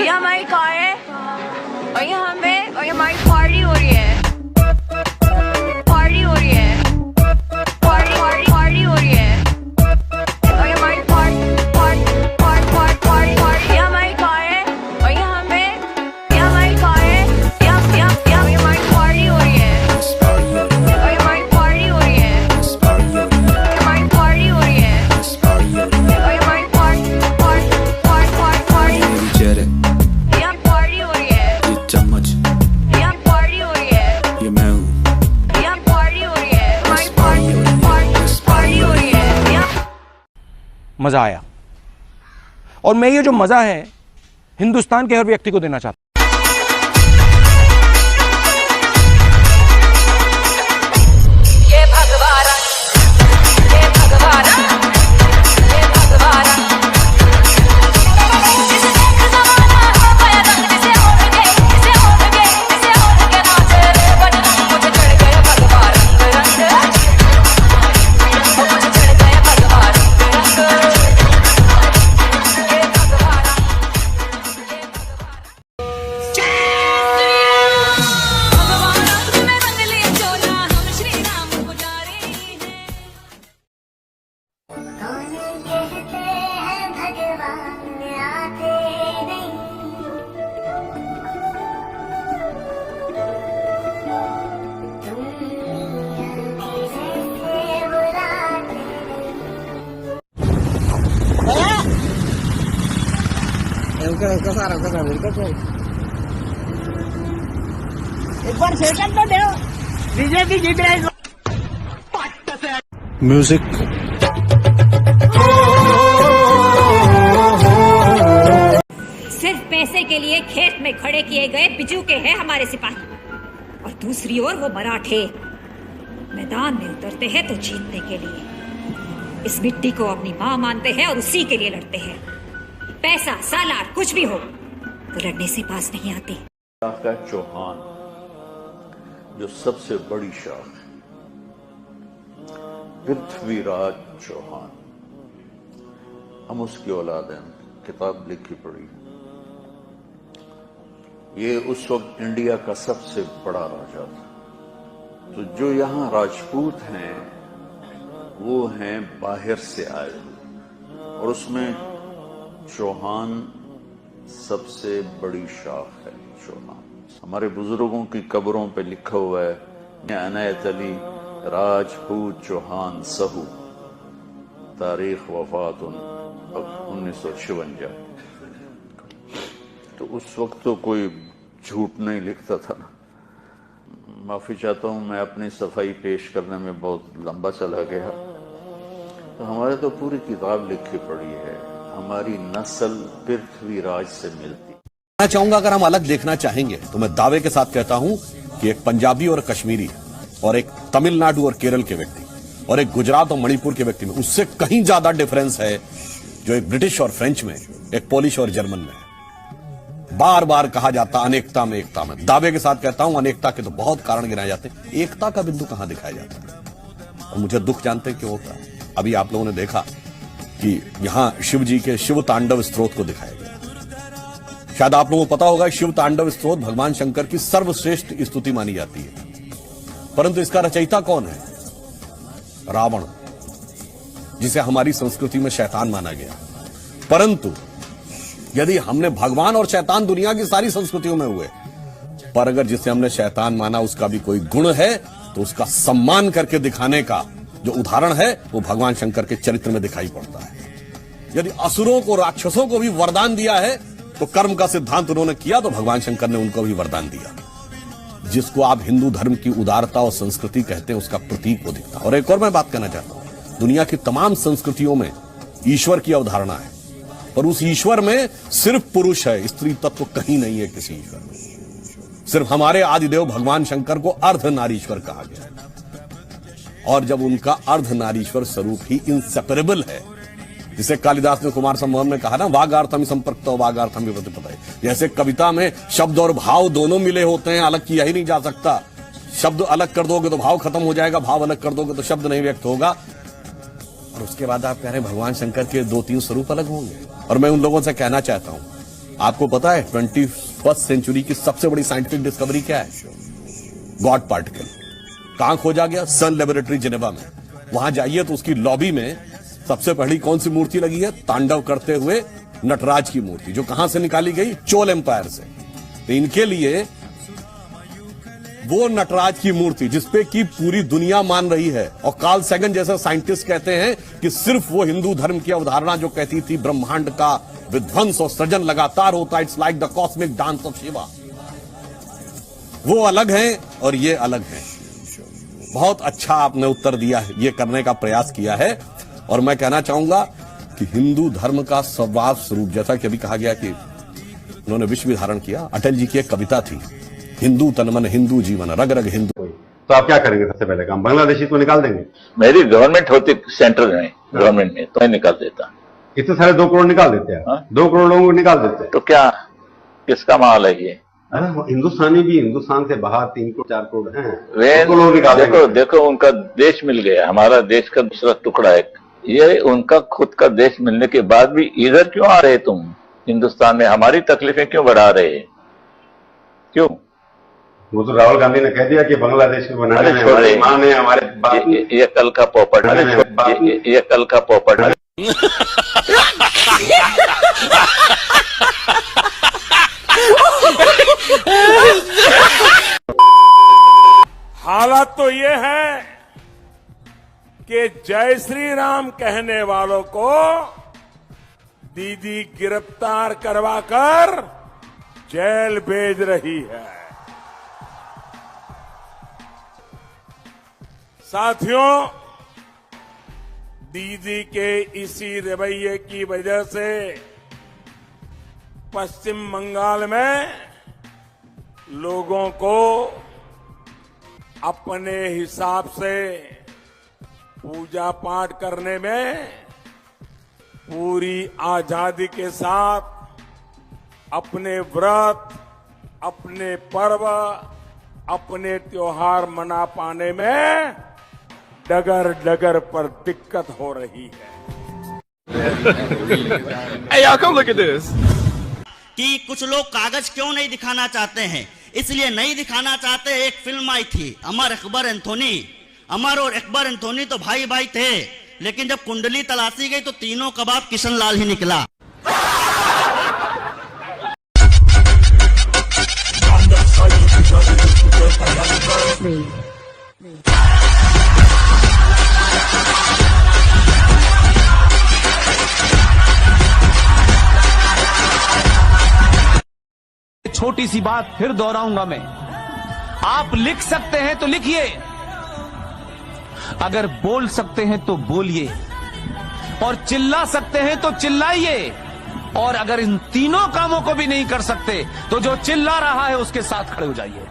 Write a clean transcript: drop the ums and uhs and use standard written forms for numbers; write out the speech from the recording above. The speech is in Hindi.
ये हमारी कार है और ये हमें और ये हमारी पार्टी हो रही है, पार्टी हो रही है, पार्टी पार्टी पार्टी हो रही है और ये हमारी पार्टी ये हमारी कार है और ये हमें ये हमारी कार है, ये हमारी पार्टी हो रही है और ये हमारी पार्टी हो रही है, हमारी पार्टी हो रही है और ये हमारी पार्टी पार्टी हो रही है, चम्मच यहाँ पार्टी हो रही है, ये मैं हूँ, यहाँ पार्टी हो रही है, हमारी पार्टी हो रही है यहाँ। मजा आया और मैं ये जो मजा है हिंदुस्तान के हर व्यक्ति को देना चाहता हूं। एक बार सेकंड तो दो, बीजेपी जीत रही है। म्यूजिक सिर्फ पैसे के लिए खेत में खड़े किए गए बिजू के हैं हमारे सिपाही, और दूसरी ओर वो मराठे मैदान में उतरते हैं तो जीतने के लिए। इस मिट्टी को अपनी मां मानते हैं और उसी के लिए लड़ते हैं। पैसा सालार कुछ भी हो तो लड़ने से पास नहीं आते। शाख है चौहान, जो सबसे बड़ी शाख है, पृथ्वीराज चौहान। हम उसकी औलाद हैं, किताब लिखी पढ़ी। ये उस वक्त इंडिया का सबसे बड़ा राजा था। तो जो यहाँ राजपूत हैं वो हैं बाहर से आए हुए, और उसमें चौहान सबसे बड़ी शाख है। चौहान हमारे बुजुर्गों की कब्रों पे लिखा हुआ है, अनायत अली राजपूत चौहान सहू, तारीख वफात 1956। तो उस वक्त तो कोई झूठ नहीं लिखता था ना। माफी चाहता हूं, मैं अपनी सफाई पेश करने में बहुत लंबा चला गया। तो हमारे तो पूरी किताब लिखी पड़ी है, हमारी नस्ल पृथ्वीराज से मिलती। मैं चाहूंगा अगर हम अलग देखना चाहेंगे तो मैं दावे के साथ कहता हूं कि एक पंजाबी और कश्मीरी और एक तमिलनाडु और केरल के व्यक्ति और एक गुजरात और मणिपुर के व्यक्ति में उससे कहीं ज्यादा डिफरेंस है जो एक ब्रिटिश और फ्रेंच में, एक पोलिश और जर्मन में है। बार बार कहा जाता अनेकता में एकता में, दावे के साथ कहता हूं अनेकता के तो बहुत कारण गिनाए जाते हैं, एकता का बिंदु कहां दिखाया जाता है। और मुझे दुख जानते क्यों होता है। अभी आप लोगों ने देखा कि यहां शिव जी के शिव तांडव स्तोत्र को दिखाया गया। शायद आप लोगों को पता होगा शिव तांडव स्तोत्र भगवान शंकर की सर्वश्रेष्ठ स्तुति मानी जाती है, परंतु इसका रचयिता कौन है? रावण, जिसे हमारी संस्कृति में शैतान माना गया। परंतु यदि हमने भगवान और शैतान दुनिया की सारी संस्कृतियों में हुए, पर अगर जिसे हमने शैतान माना उसका भी कोई गुण है तो उसका सम्मान करके दिखाने का जो उदाहरण है वो भगवान शंकर के चरित्र में दिखाई पड़ता है। यदि असुरों को, राक्षसों को भी वरदान दिया है तो कर्म का सिद्धांत उन्होंने किया तो भगवान शंकर ने उनको भी वरदान दिया। जिसको आप हिंदू धर्म की उदारता और संस्कृति कहते हैं उसका प्रतीक वो दिखता है। और एक और मैं बात कहना चाहता हूं, दुनिया की तमाम संस्कृतियों में ईश्वर की अवधारणा है, पर उस ईश्वर में सिर्फ पुरुष है, स्त्री तत्व कहीं नहीं है किसी ईश्वर में। सिर्फ हमारे आदिदेव भगवान शंकर को अर्धनारीश्वर कहा गया है, और जब उनका अर्धनारीश्वर स्वरूप ही इंसेपरेबल है, जिसे कालिदास ने कुमार संभवम में कहा ना, वागार्थम संपर्क वागार्थम प्रतिपदाय। जैसे कविता में शब्द और भाव दोनों मिले होते हैं, अलग किया ही नहीं जा सकता। शब्द अलग कर दोगे तो भाव खत्म हो जाएगा, भाव अलग कर दोगे तो शब्द नहीं व्यक्त होगा। और उसके बाद आप कह रहे हैं भगवान शंकर के 2-3 स्वरूप अलग होंगे। और मैं उन लोगों से कहना चाहता हूं आपको पता है 21st सेंचुरी की सबसे बड़ी साइंटिफिक डिस्कवरी क्या है? God particle. कहां खोजा गया? सन लेबोरेटरी जिनेवा में। वहां जाइए तो उसकी लॉबी में सबसे पहली कौन सी मूर्ति लगी है? तांडव करते हुए नटराज की मूर्ति, जो कहां से निकाली गई? चोल एम्पायर से। तो इनके लिए वो नटराज की मूर्ति जिसपे की पूरी दुनिया मान रही है, और कार्ल सैगन जैसे साइंटिस्ट कहते हैं कि सिर्फ वो हिंदू धर्म की अवधारणा जो कहती थी ब्रह्मांड का विध्वंस और सृजन लगातार होता, it's like the cosmic dance of Shiva, वो अलग हैं और ये अलग हैं। बहुत अच्छा आपने उत्तर दिया है, ये करने का प्रयास किया है। और मैं कहना चाहूंगा कि हिंदू धर्म का स्वभाव स्वरूप, जैसा कि अभी कहा गया कि उन्होंने विश्व भी धारण किया, अटल जी की एक कविता थी, हिंदू तन मन हिंदू जीवन रग रग हिंदू। तो आप क्या करेंगे? सबसे पहले काम बांग्लादेशी को निकाल देंगे। मेरी गवर्नमेंट होती सेंट्रल में, गवर्नमेंट में, तो मैं निकाल देता। इतने सारे 2 करोड़ निकाल देते हैं। 2 करोड़ लोगों को निकाल देते हैं तो क्या किसका माल है ये? अरे हिंदुस्तानी भी हिंदुस्तान से बाहर 3 करोड़ 4 करोड़ हैं। देखो उनका देश मिल गया, हमारा देश का दूसरा टुकड़ा है। ये उनका खुद का देश मिलने के बाद भी इधर क्यों आ रहे तुम? हिंदुस्तान में हमारी तकलीफें क्यों बढ़ा रहे? क्यों? वो तो राहुल गांधी ने कह दिया कि बांग्लादेश को बनाने में हमारी मां ने हमारे ये कल का पोपट, ये कल का पोपट। हालत तो ये है कि जय श्री राम कहने वालों को दीदी गिरफ्तार करवाकर जेल भेज रही है। साथियों, दीदी के इसी रवैये की वजह से पश्चिम बंगाल में लोगों को अपने हिसाब से पूजा पाठ करने में पूरी आजादी के साथ अपने व्रत, अपने पर्व, अपने त्योहार मना पाने में डगर डगर पर दिक्कत हो रही है। Hey, y'all, come look at this. कि कुछ लोग कागज क्यों नहीं दिखाना चाहते हैं? इसलिए नहीं दिखाना चाहते। एक फिल्म आई थी अमर अकबर एंथोनी। अमर और अकबर एंथोनी तो भाई भाई थे, लेकिन जब कुंडली तलाशी गई तो तीनों कबाब किशन लाल ही निकला। छोटी सी बात फिर दोहराऊंगा मैं, आप लिख सकते हैं तो लिखिए, अगर बोल सकते हैं तो बोलिए, और चिल्ला सकते हैं तो चिल्लाइए, और अगर इन तीनों कामों को भी नहीं कर सकते तो जो चिल्ला रहा है उसके साथ खड़े हो जाइए।